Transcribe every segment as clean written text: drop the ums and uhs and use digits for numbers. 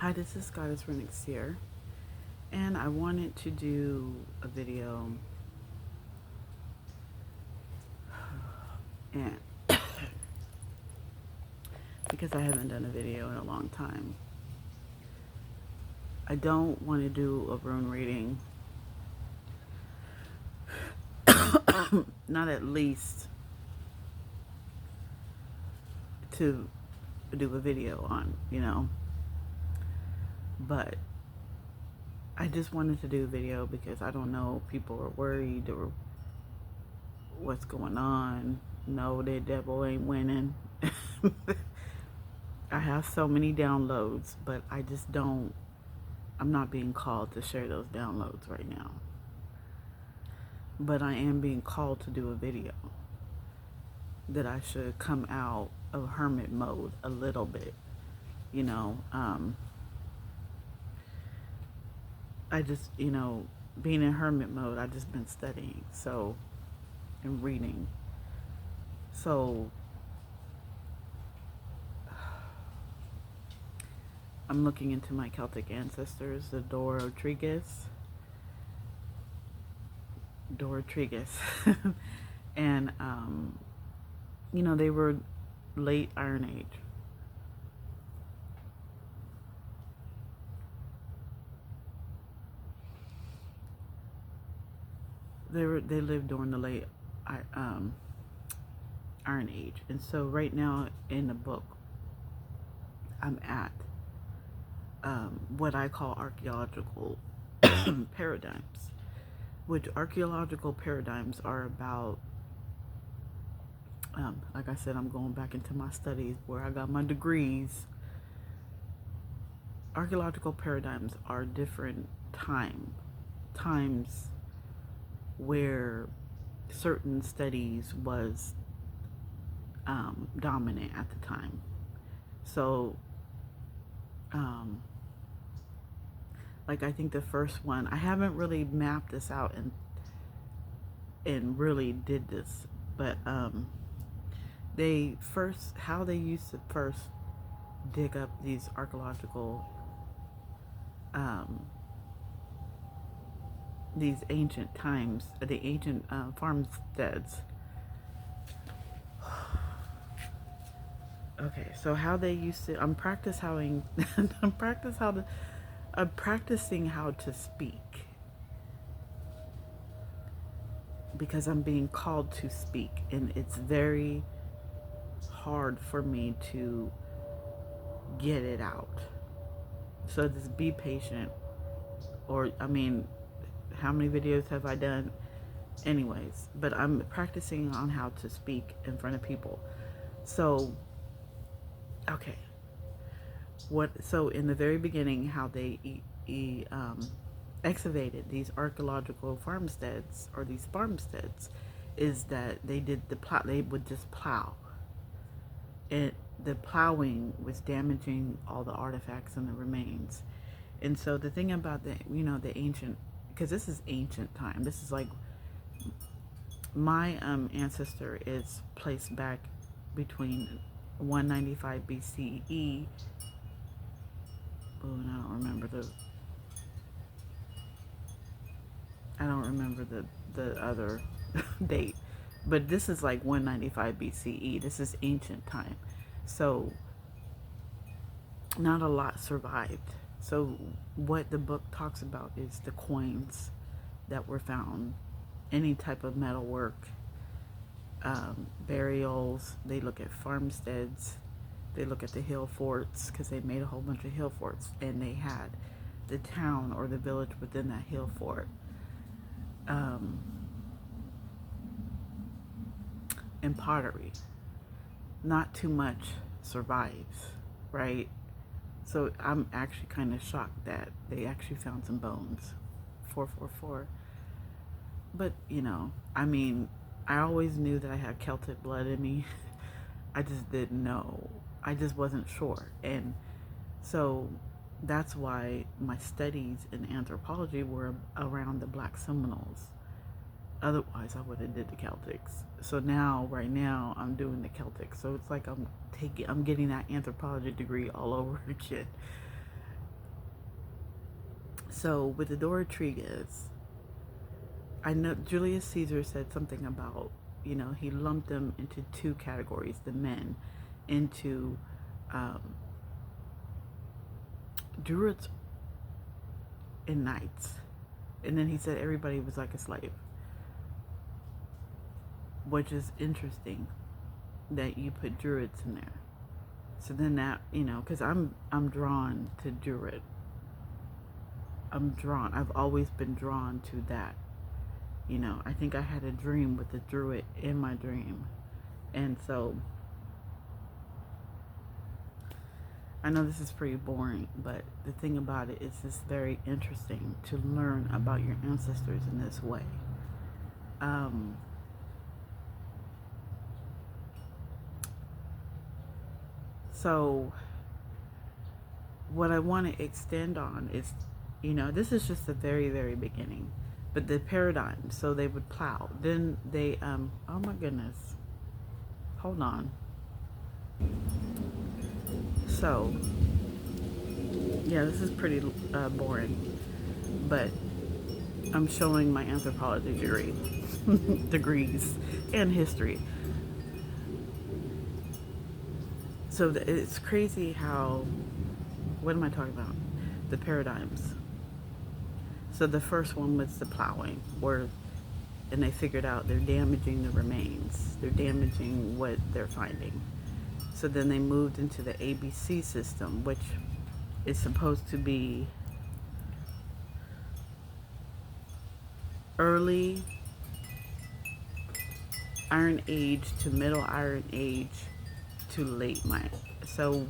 Hi, this is Goddess Renix here, and I wanted to do a video and because I haven't done a video in a long time. I don't want to do a rune reading, not at least to do a video on, but I just wanted to do a video because I don't know, people are worried or what's going on. No, the devil ain't winning. I have so many downloads, but I'm not being called to share those downloads right now. But I am being called to do a video that I should come out of hermit mode a little bit. You know, I just, being in hermit mode, I just been studying, and reading. So I'm looking into my Celtic ancestors, the Dorotrigus. And, they were late Iron Age. They lived during the late Iron Age. And so right now in the book, I'm at what I call archaeological paradigms, which archaeological paradigms are about, like I said, I'm going back into my studies where I got my degrees. Archaeological paradigms are different times where certain studies was dominant at the time. So, like I think the first one, I haven't really mapped this out and really did this, but how they used to first dig up these archaeological these ancient times, the ancient farmsteads. Okay, so how they used to, I'm practicing how to speak because I'm being called to speak, and it's very hard for me to get it out. So just be patient. Or, how many videos have I done? Anyways, but I'm practicing on how to speak in front of people. So, okay. So in the very beginning, how they excavated these archaeological farmsteads, or these farmsteads, is that they would just plow. And the plowing was damaging all the artifacts and the remains. And so the thing about the ancient, because this is ancient time, this is like my ancestor is placed back between 195 BCE. Oh, and I don't remember the other date, but this is like 195 BCE. This is ancient time. So not a lot survived. So what the book talks about is the coins that were found, any type of metalwork, burials. They look at farmsteads. They look at the hill forts, because they made a whole bunch of hill forts, and they had the town or the village within that hill fort. And pottery. Not too much survives, right? So I'm actually kind of shocked that they actually found some bones. 444. But, I always knew that I had Celtic blood in me. I just didn't know. I just wasn't sure. And so that's why my studies in anthropology were around the Black Seminoles. Otherwise, I would have did the Celtics. So right now, I'm doing the Celtics. So it's like I'm getting that anthropology degree all over again. So with the Rodriguez, I know Julius Caesar said something about, he lumped them into two categories, the men, into um, druids and knights. And then he said everybody was like a slave, which is interesting that you put druids in there. So then that, because I'm drawn to druid. I've always been drawn to that. I think I had a dream with the druid in my dream. And so I know this is pretty boring, but the thing about it is it's very interesting to learn about your ancestors in this way. So what I want to extend on is, this is just the very, very beginning, but the paradigm. So they would plow. Then they, oh my goodness. Hold on. So, yeah, this is pretty boring, but I'm showing my anthropology degree, degrees, and history. So it's crazy how, what am I talking about? The paradigms. So the first one was the plowing, and they figured out they're damaging the remains. They're damaging what they're finding. So then they moved into the ABC system, which is supposed to be early Iron Age to middle Iron Age to late mine. So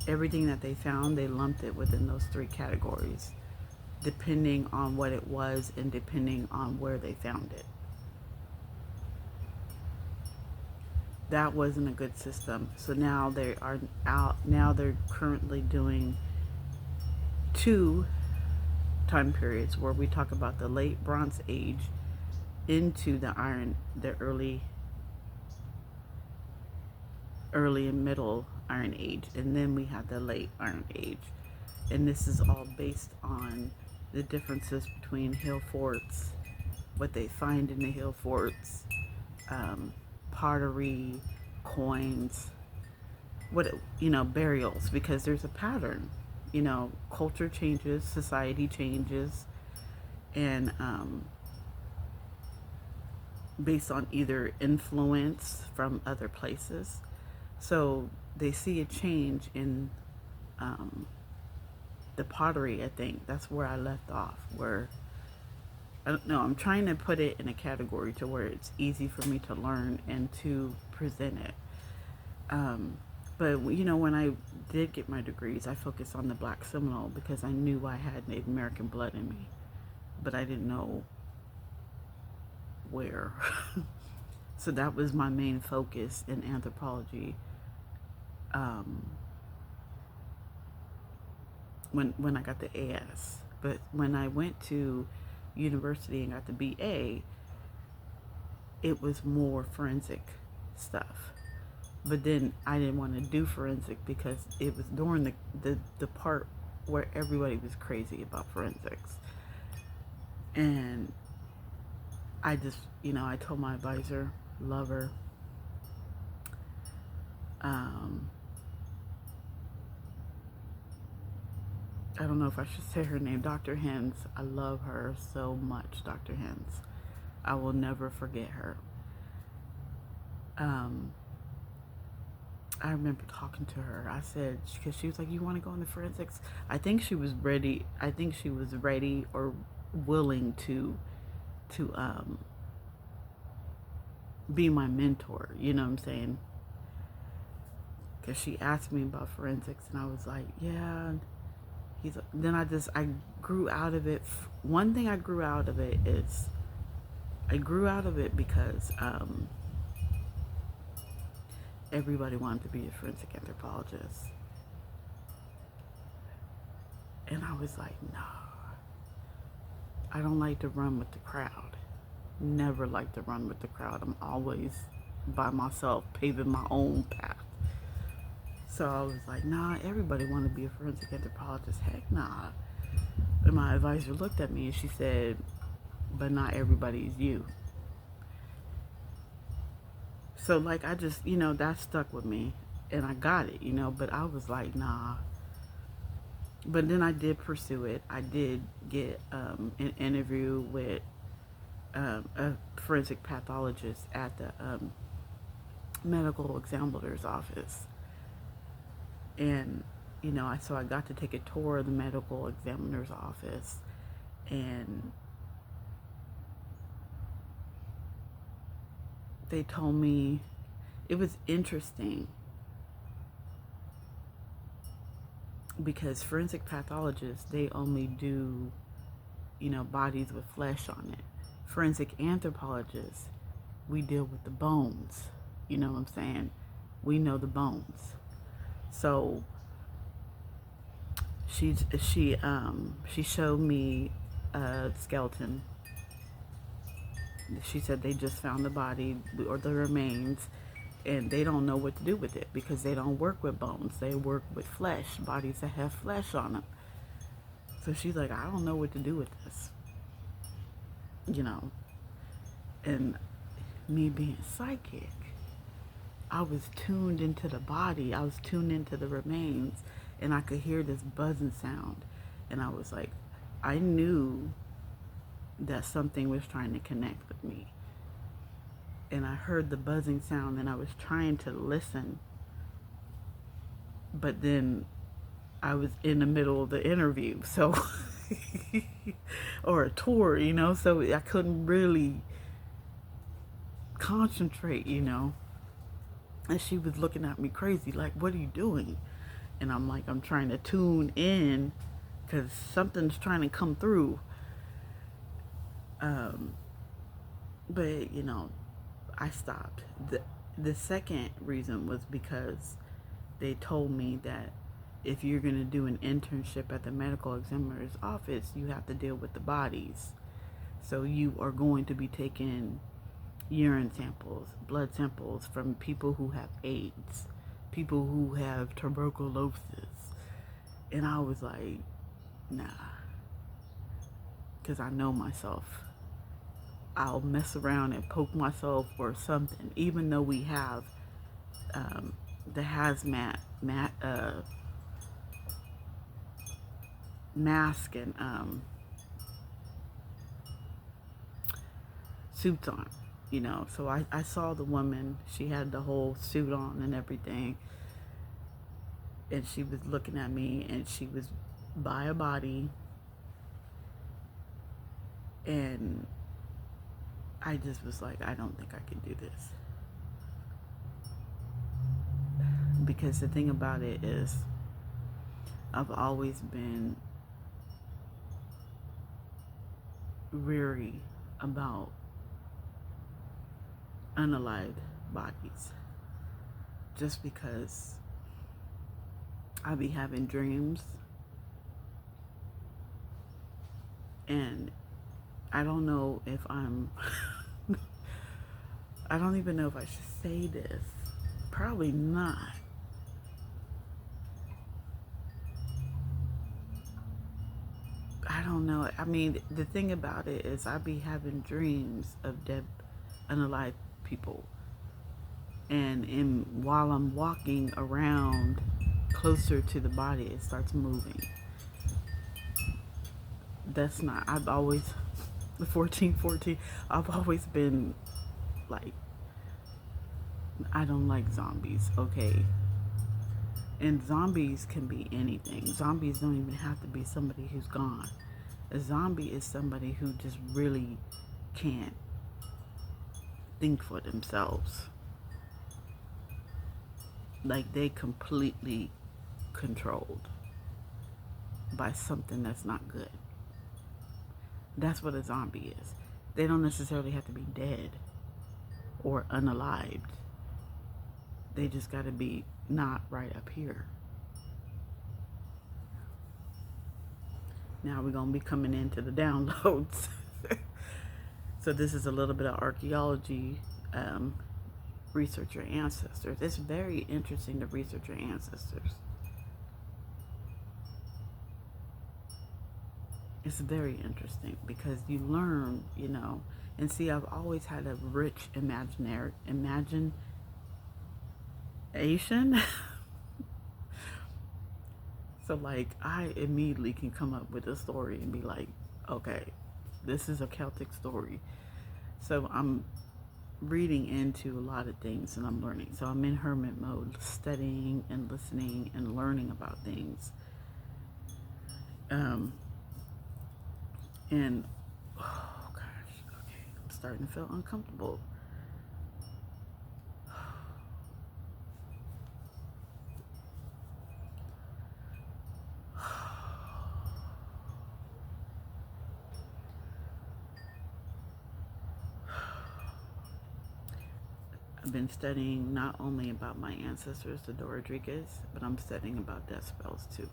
everything that they found, they lumped it within those three categories, depending on what it was and depending on where they found it. That wasn't a good system. So now they are out. Now they're currently doing two time periods where we talk about the late Bronze Age into the early and middle Iron Age, and then we have the late Iron Age. And this is all based on the differences between hill forts, what they find in the hill forts, pottery, coins, burials, because there's a pattern. Culture changes, society changes, and based on either influence from other places. So they see a change in the pottery. I think that's where I left off, where I don't know, I'm trying to put it in a category to where it's easy for me to learn and to present it. But when I did get my degrees, I focused on the Black Seminole because I knew I had Native American blood in me, but I didn't know where. So that was my main focus in anthropology. When I got the AS, but when I went to university and got the BA, it was more forensic stuff. But then I didn't want to do forensic because it was during the part where everybody was crazy about forensics. And I just, I told my advisor, love her. I don't know if I should say her name, Dr. Hens. I love her so much, Dr. Hens. I will never forget her. I remember talking to her. I said, because she was like, you want to go into forensics? I think she was ready. Or willing to be my mentor. You know what I'm saying? Because she asked me about forensics, and I was like, yeah. Then I grew out of it. One thing I grew out of it is, I grew out of it because everybody wanted to be a forensic anthropologist. And I was like, no. I don't like to run with the crowd. Never like to run with the crowd. I'm always by myself, paving my own path. So I was like, nah, everybody want to be a forensic anthropologist. Heck nah. And my advisor looked at me and she said, but not everybody's you. So like I just, that stuck with me and I got it, but I was like, nah. But then I did pursue it. I did get an interview with a forensic pathologist at the medical examiner's office. And, so I got to take a tour of the medical examiner's office. And they told me it was interesting because forensic pathologists, they only do, bodies with flesh on it. Forensic anthropologists, we deal with the bones. You know what I'm saying? We know the bones. So she showed me a skeleton. She said they just found the body or the remains and they don't know what to do with it because they don't work with bones. They work with flesh, bodies that have flesh on them. So she's like, I don't know what to do with this. And me being psychic, I was tuned into the body. I was tuned into the remains and I could hear this buzzing sound. And I was like, I knew that something was trying to connect with me. And I heard the buzzing sound and I was trying to listen. But then I was in the middle of the interview, so or a tour, so I couldn't really concentrate, And she was looking at me crazy, like, what are you doing? And I'm like, I'm trying to tune in because something's trying to come through. But, I stopped. The second reason was because they told me that if you're going to do an internship at the medical examiner's office, you have to deal with the bodies. So you are going to be taking urine samples, blood samples from people who have AIDS, people who have tuberculosis. And I was like, nah, because I know myself. I'll mess around and poke myself or something, even though we have the hazmat mask and suits on, So I saw the woman, she had the whole suit on and everything. And she was looking at me and she was by a body. And I just was like, I don't think I can do this. Because the thing about it is, I've always been weary about unalived bodies. Just because I be having dreams and I don't know if I don't even know if I should say this. Probably not. I don't know. I mean, the thing about it is I be having dreams of dead, unalived people. And while I'm walking around closer to the body, it starts moving. That's not, I've always, 14, I've always been like, I don't like zombies, okay? And zombies can be anything. Zombies don't even have to be somebody who's gone. A zombie is somebody who just really can't think for themselves. Like they completely controlled by something that's not good. That's what a zombie is. They don't necessarily have to be dead or unalived. They just got to be not right up here. Now we're going to be coming into the downloads. So this is a little bit of archaeology, research your ancestors. It's very interesting to research your ancestors. It's very interesting because you learn, and see, I've always had a rich imagination. So like I immediately can come up with a story and be like, okay, this is a Celtic story. So I'm reading into a lot of things and I'm learning. So I'm in hermit mode, studying and listening and learning about things. Um, and oh gosh, okay, I'm starting to feel uncomfortable. I've been studying not only about my ancestors, the Rodriguez, but I'm studying about death spells too.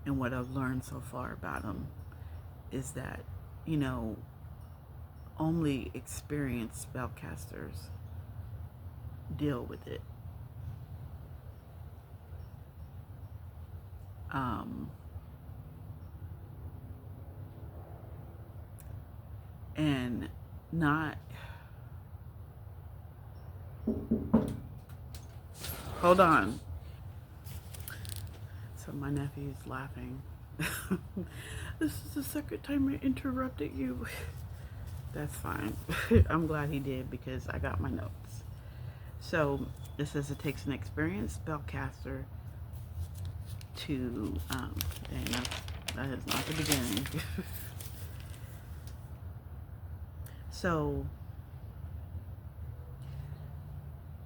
And what I've learned so far about them is that, you know, only experienced spellcasters deal with it. Um, and not, hold on. So my nephew's laughing. This is the second time I interrupted you. That's fine. I'm glad he did because I got my notes. So it says it takes an experienced spellcaster to, dang, that is not the beginning. So,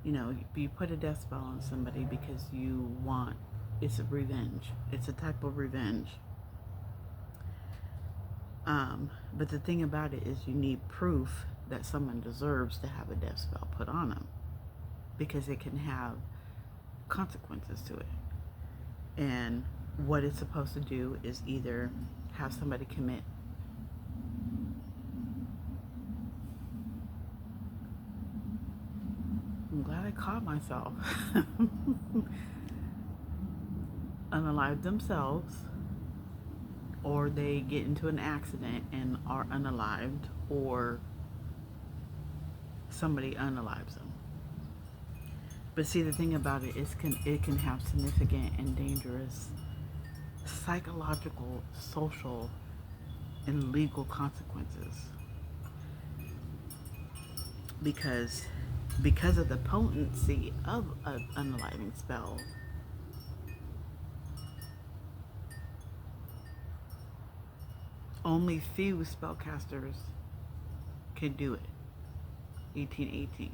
you put a death spell on somebody because you want, it's a revenge. It's a type of revenge. But the thing about it is you need proof that someone deserves to have a death spell put on them because it can have consequences to it. And what it's supposed to do is either have somebody commit I'm glad I caught myself. Unalive themselves, or they get into an accident and are unalived, or somebody unalives them. But see, the thing about it is it can have significant and dangerous psychological, social, and legal consequences. Because of the potency of an unaliving spell, only few spellcasters can do it. 1818.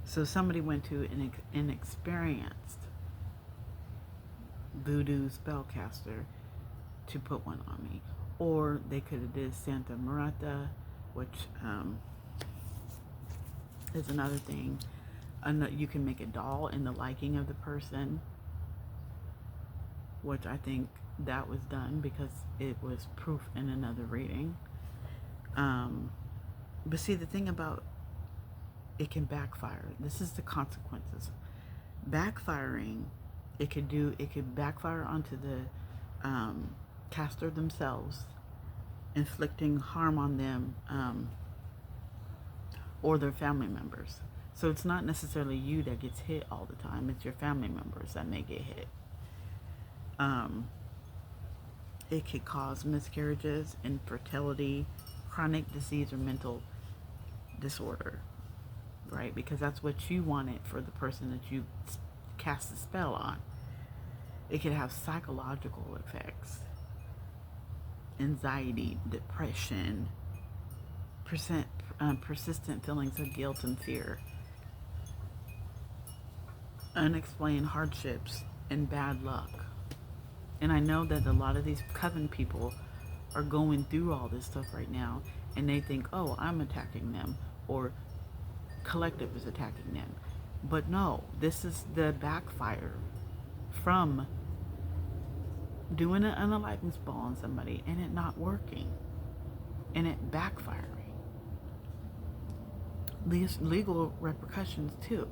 So somebody went to an inexperienced voodoo spellcaster to put one on me. Or they could have did Santa Marta, which is another thing. You can make a doll in the liking of the person, which I think that was done because it was proof in another reading. But see, the thing about it can backfire. This is the consequences. Backfiring, it could backfire onto the caster themselves, inflicting harm on them or their family members. So it's not necessarily you that gets hit all the time. It's your family members that may get hit. It could cause miscarriages, infertility, chronic disease, or mental disorder, right? Because that's what you wanted for the person that you cast the spell on. It could have psychological effects, anxiety, depression, persistent feelings of guilt and fear, unexplained hardships, and bad luck. And I know that a lot of these coven people are going through all this stuff right now, and they think, oh, I'm attacking them, or collective is attacking them. But no, this is the backfire from doing an unaliving spell on somebody and it not working, and it backfiring. These legal repercussions too.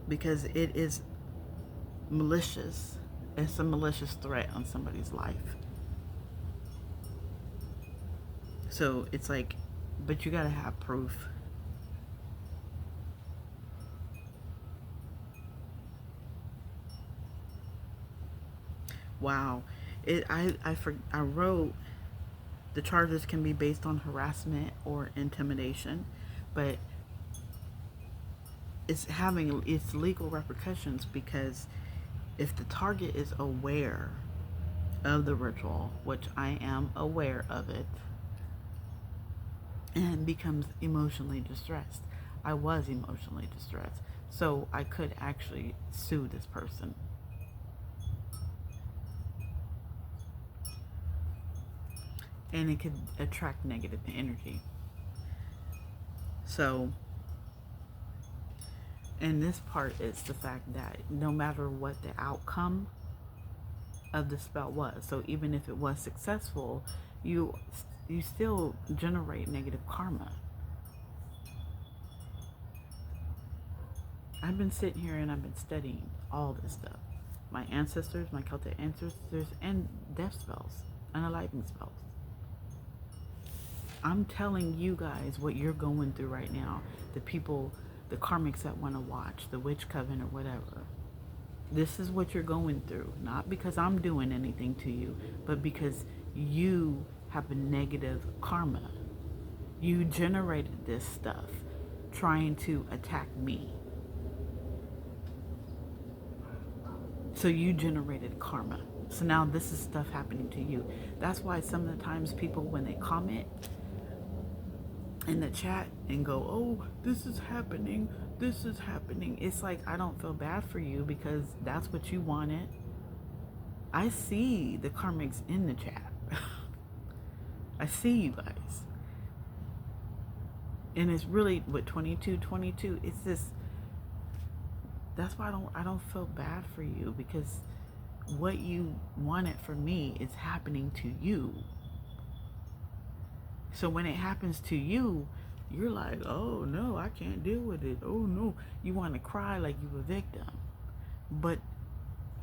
Because it is malicious. It's a malicious threat on somebody's life. So it's like, but you gotta have proof. Wow. I wrote the charges can be based on harassment or intimidation, but it's having its legal repercussions because if the target is aware of the ritual, which I am aware of it, and becomes emotionally distressed. I was emotionally distressed. So I could actually sue this person. And it could attract negative energy. So, and this part is the fact that no matter what the outcome of the spell was, so even if it was successful, you still generate negative karma. I've been sitting here and I've been studying all this stuff. My ancestors, my Celtic ancestors, and death spells, unaliving spells. I'm telling you guys what you're going through right now. The people, the karmics that want to watch, the witch coven or whatever. This is what you're going through. Not because I'm doing anything to you, but because you have a negative karma. You generated this stuff trying to attack me. So you generated karma. So now this is stuff happening to you. That's why some of the times people, when they comment in the chat and go, oh, this is happening, it's like, I don't feel bad for you because that's what you wanted. I see the karmics in the chat. I see you guys. And it's really, what, 22, it's this. That's why I don't feel bad for you, because what you wanted for me is happening to you. So when it happens to you, you're like, oh no, I can't deal with it. Oh no. You want to cry like you a victim. But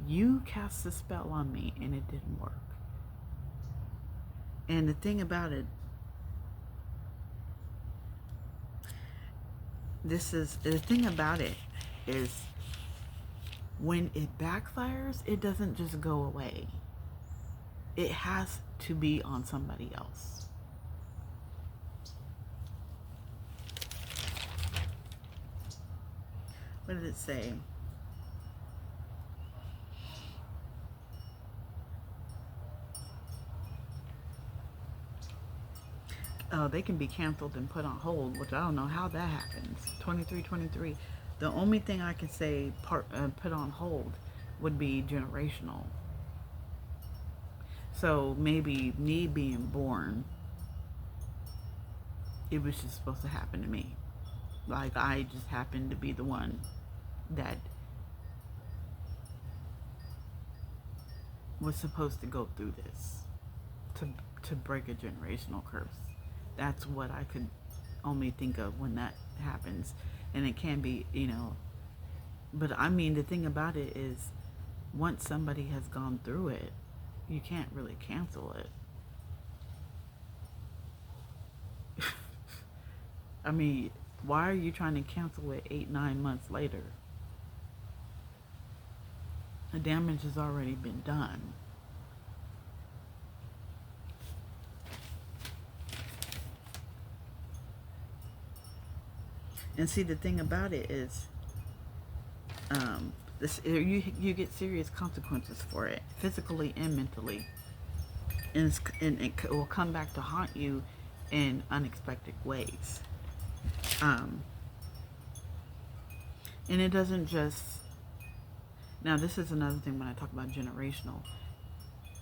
you cast a spell on me and it didn't work. And the thing about it, is when it backfires, it doesn't just go away. It has to be on somebody else. What did it say? They can be canceled and put on hold, which I don't know how that happens. 23. The only thing I can say put on hold would be generational. So maybe me being born, it was just supposed to happen to me. Like I just happened to be the one that was supposed to go through this to break a generational curse. That's what I could only think of when that happens. And it can be, but I mean, the thing about it is, once somebody has gone through it, you can't really cancel it. I mean, why are you trying to cancel it 8-9 months later? The damage has already been done. And see, the thing about it is, you get serious consequences for it, physically and mentally, and it will come back to haunt you in unexpected ways. And it doesn't just. Now, this is another thing when I talk about generational.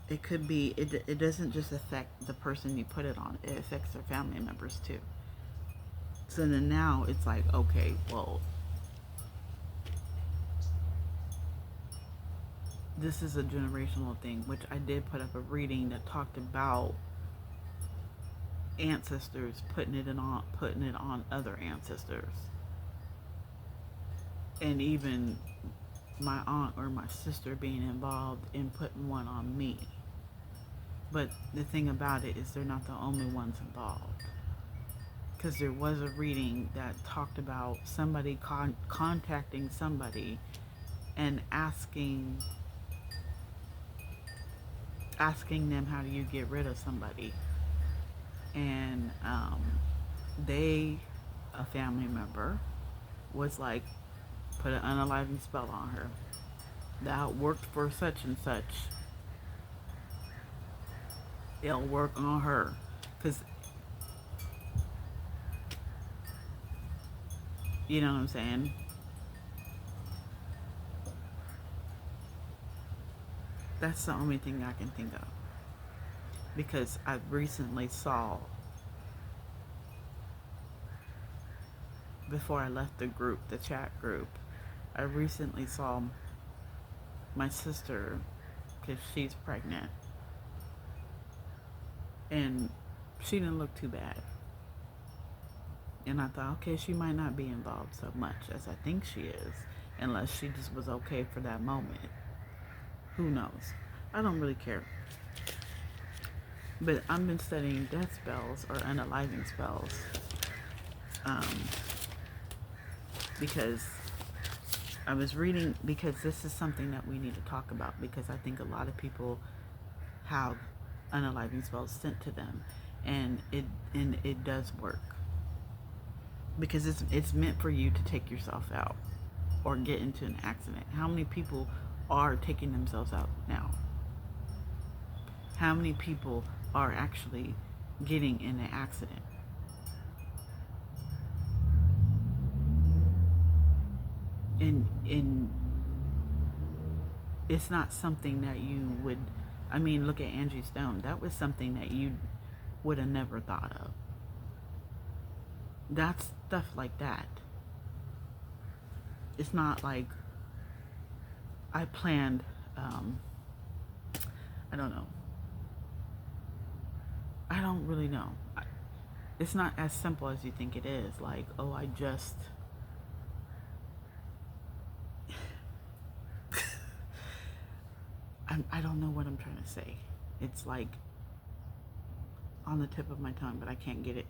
It could be. It doesn't just affect the person you put it on. It affects their family members too. So then now it's like, okay, well, this is a generational thing, which I did put up a reading that talked about ancestors putting it on other ancestors, and even my aunt or my sister being involved in putting one on me. But the thing about it is they're not the only ones involved. Because there was a reading that talked about somebody contacting somebody and asking them, how do you get rid of somebody? And they, a family member, was like, put an unaliving spell on her that worked for such and such. It'll work on her. Because, you know what I'm saying? That's the only thing I can think of. Because I recently saw, before I left the group, the chat group, I recently saw my sister, because she's pregnant, and she didn't look too bad. And I thought, okay, she might not be involved so much as I think she is, unless she just was okay for that moment. Who knows? I don't really care. But I've been studying death spells or unaliving spells, because I was reading, because this is something that we need to talk about, because I think a lot of people have unaliving spells sent to them, and it does work, because it's meant for you to take yourself out or get into an accident. How many people are taking themselves out now? How many people are actually getting in an accident? And it's not something that you would, I mean, look at Angie Stone. That was something that you would have never thought of. That's stuff like that. It's not like I planned, I don't know. I don't really know. It's not as simple as you think it is. Like, oh, I don't know what I'm trying to say. It's like on the tip of my tongue, but I can't get it.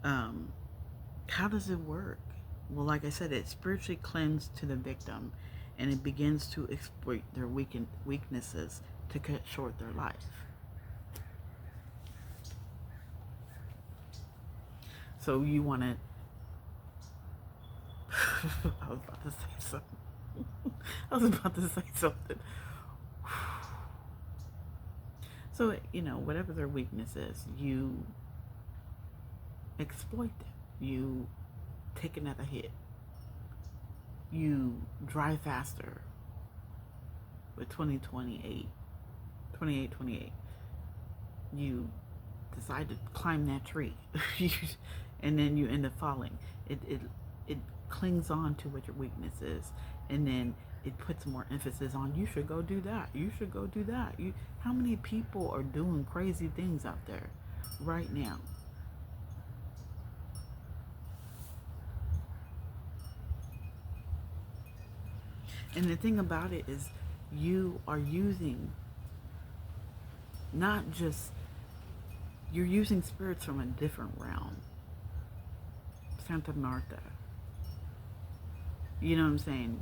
How does it work? Well, like I said, it spiritually clings to the victim, and it begins to exploit their weaknesses to cut short their life. So you want to... I was about to say something. I was about to say something. So, whatever their weakness is, you exploit them. You take another hit. You drive faster with 28. You decide to climb that tree, and then you end up falling. It clings on to what your weakness is, and then it puts more emphasis on, you should go do that. You should go do that. How many people are doing crazy things out there right now? And the thing about it is, you are using not just, you're using spirits from a different realm. Santa Marta. You know what I'm saying?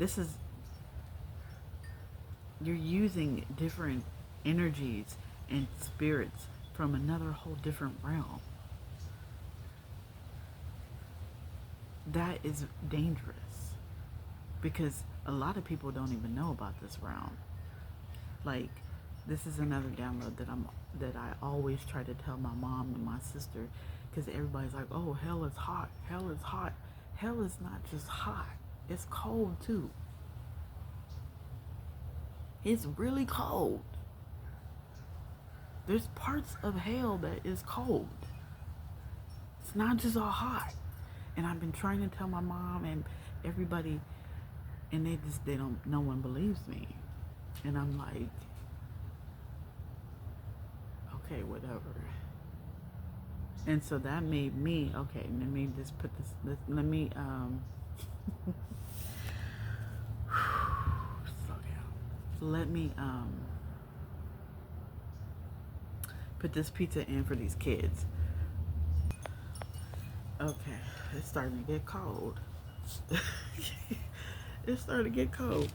You're using different energies and spirits from another whole different realm. That is dangerous, because a lot of people don't even know about this realm. Like, this is another download that I always try to tell my mom and my sister, because everybody's like, oh, hell is hot. Hell is hot. Hell is not just hot. It's cold too. It's really cold. There's parts of hell that is cold. It's not just all hot. And I've been trying to tell my mom and everybody, and no one believes me. And I'm like, okay, whatever. And so that made me, okay, let me just put this let me let me put this pizza in for these kids. Okay, it's starting to get cold. It's starting to get cold.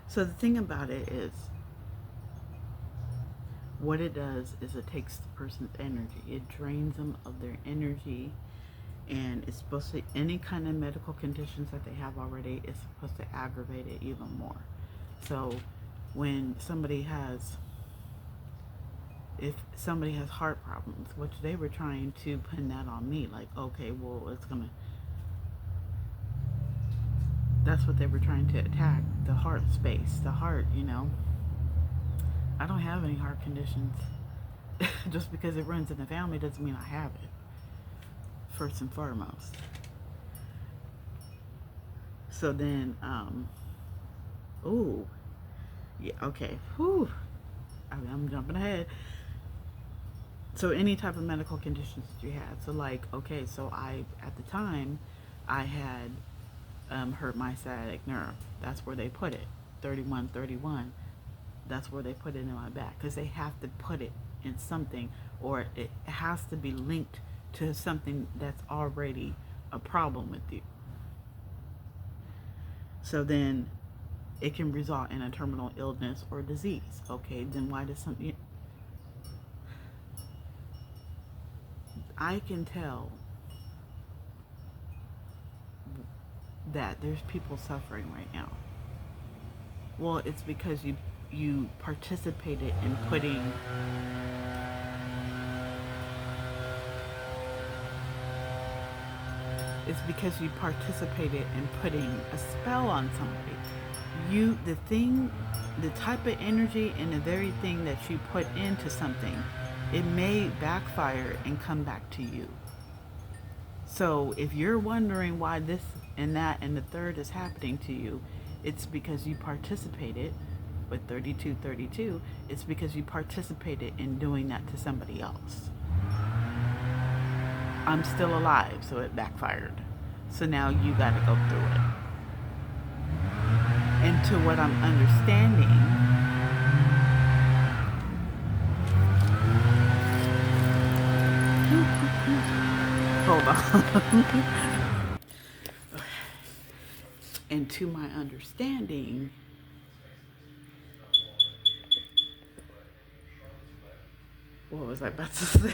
So the thing about it is, what it does is it takes the person's energy. It drains them of their energy, and it's supposed to, any kind of medical conditions that they have already, it's supposed to aggravate it even more. So when somebody has, if somebody has heart problems, which they were trying to pin that on me, like, okay, well, it's gonna, that's what they were trying to attack, the heart space, the heart, you know. I don't have any heart conditions. Just because it runs in the family doesn't mean I have it, first and foremost. So then, ooh, yeah, okay, whew, I'm jumping ahead. So any type of medical conditions that you had. So like, okay, so at the time, I had hurt my sciatic nerve. That's where they put it, 3131. That's where they put it in my back, because they have to put it in something, or it has to be linked to something that's already a problem with you. So then it can result in a terminal illness or disease. Okay, then why does something, I can tell that there's people suffering right now. Well, it's because you participated in putting, it's because you participated in putting a spell on somebody. The thing, the type of energy and the very thing that you put into something, it may backfire and come back to you. So if you're wondering why this and that and the third is happening to you, it's because you participated with 3232. It's because you participated in doing that to somebody else. I'm still alive, so it backfired. So now you got to go through it. And to what I'm understanding, hold on. And to my understanding, what was I about to say?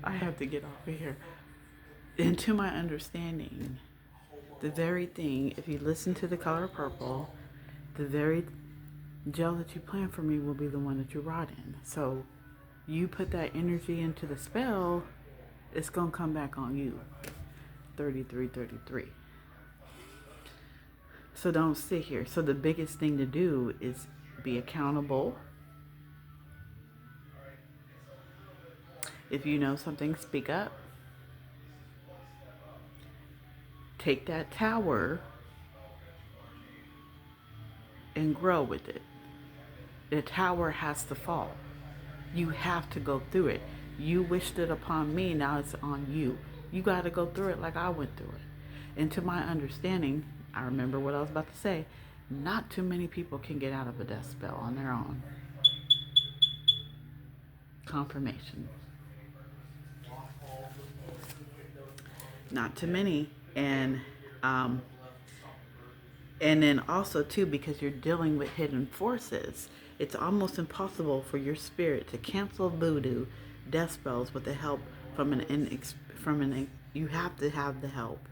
I have to get off of here. And to my understanding, the very thing, if you listen to the color purple, the very gel that you plan for me will be the one that you rot in. So you put that energy into the spell, it's going to come back on you. 3333. So don't sit here. So the biggest thing to do is be accountable. If you know something, speak up. Take that tower and grow with it. The tower has to fall. You have to go through it. You wished it upon me, now it's on you. You got to go through it like I went through it. And to my understanding, I remember what I was about to say, not too many people can get out of a death spell on their own. Confirmation. Not too many. And then also too, because you're dealing with hidden forces, it's almost impossible for your spirit to cancel voodoo death spells with the help from you have to have the help.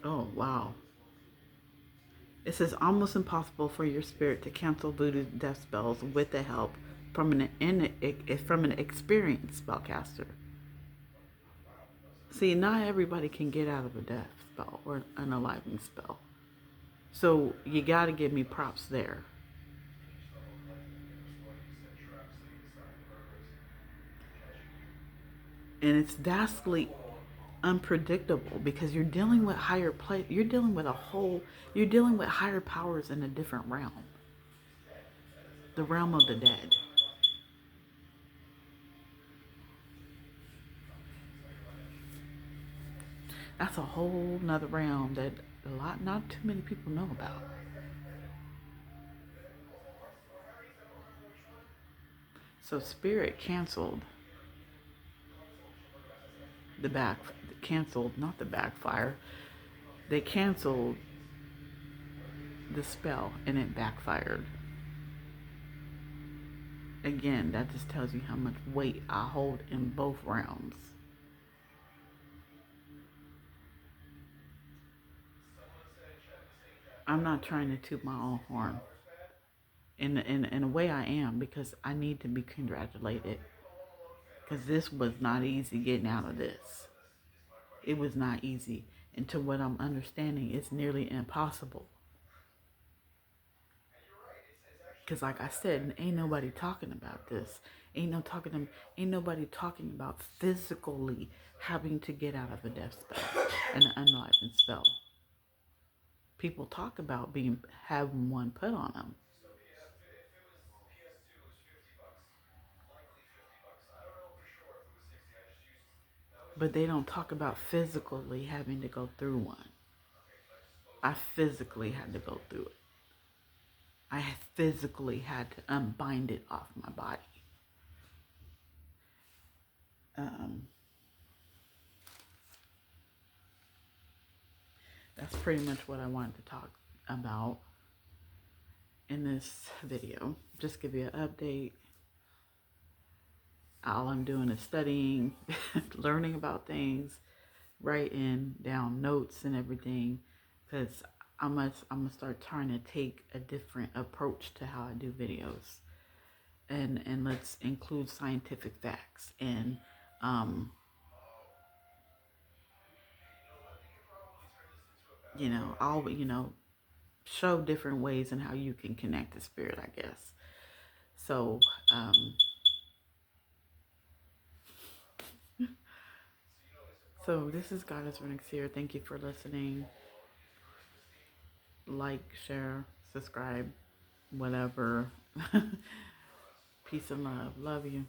Oh wow. It says almost impossible for your spirit to cancel voodoo death spells with the help from an experienced spellcaster. See, not everybody can get out of a death spell or an enlivening spell. So you got to give me props there. And it's vastly, unpredictable because you're dealing with higher play. You're dealing with you're dealing with higher powers in a different realm, the realm of the dead. That's a whole nother realm that not too many people know about. So spirit canceled the back, canceled, not the backfire. They canceled the spell and it backfired. Again, that just tells you how much weight I hold in both realms. I'm not trying to toot my own horn. In a way I am, because I need to be congratulated. Because this was not easy getting out of this. It was not easy. And to what I'm understanding, it's nearly impossible. Because like I said, ain't nobody talking about this. Ain't nobody talking about physically having to get out of a death spell and an unlivened spell. People talk about having one put on them. But they don't talk about physically having to go through one. I physically had to go through it. I physically had to unbind it off my body. That's pretty much what I wanted to talk about in this video. Just give you an update. All I'm doing is studying, learning about things, writing down notes and everything, because I'm gonna start trying to take a different approach to how I do videos, and let's include scientific facts and all show different ways and how you can connect to spirit, I guess. So so this is Goddess Renix here. Thank you for listening. Like, share, subscribe, whatever. Peace and love. Love you.